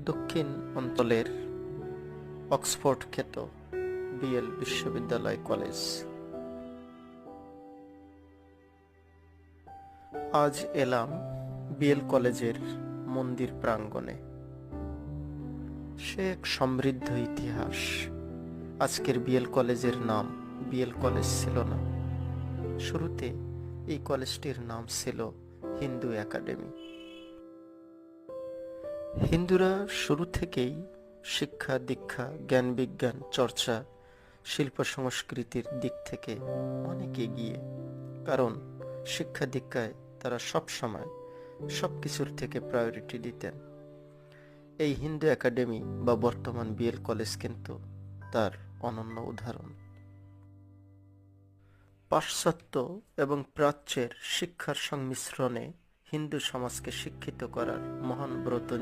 দক্ষিণ অঞ্চলের অক্সফোর্ড খ্যাত বিএল বিশ্ববিদ্যালয় কলেজ। আজ এলাম বিএল কলেজের মন্দির প্রাঙ্গণে। সে এক সমৃদ্ধ ইতিহাস। আজকের বিএল কলেজের নাম বিএল কলেজ ছিল না। শুরুতে এই কলেজটির নাম ছিল হিন্দু একাডেমি। হিন্দুরা শুরু থেকেই শিক্ষা দীক্ষা, জ্ঞান বিজ্ঞান চর্চা, শিল্প সংস্কৃতির দিক থেকে অনেক এগিয়ে। কারণ শিক্ষা দীক্ষায় তারা সব সময় সবকিছুর থেকে প্রায়োরিটি দিতেন। এই হিন্দু একাডেমি বা বর্তমান বিএল কলেজ কিন্তু তার অনন্য উদাহরণ। পাশ্চাত্য এবং প্রাচ্যের শিক্ষার সংমিশ্রণে হিন্দু সমাজকে শিক্ষিত করার মহান ব্রত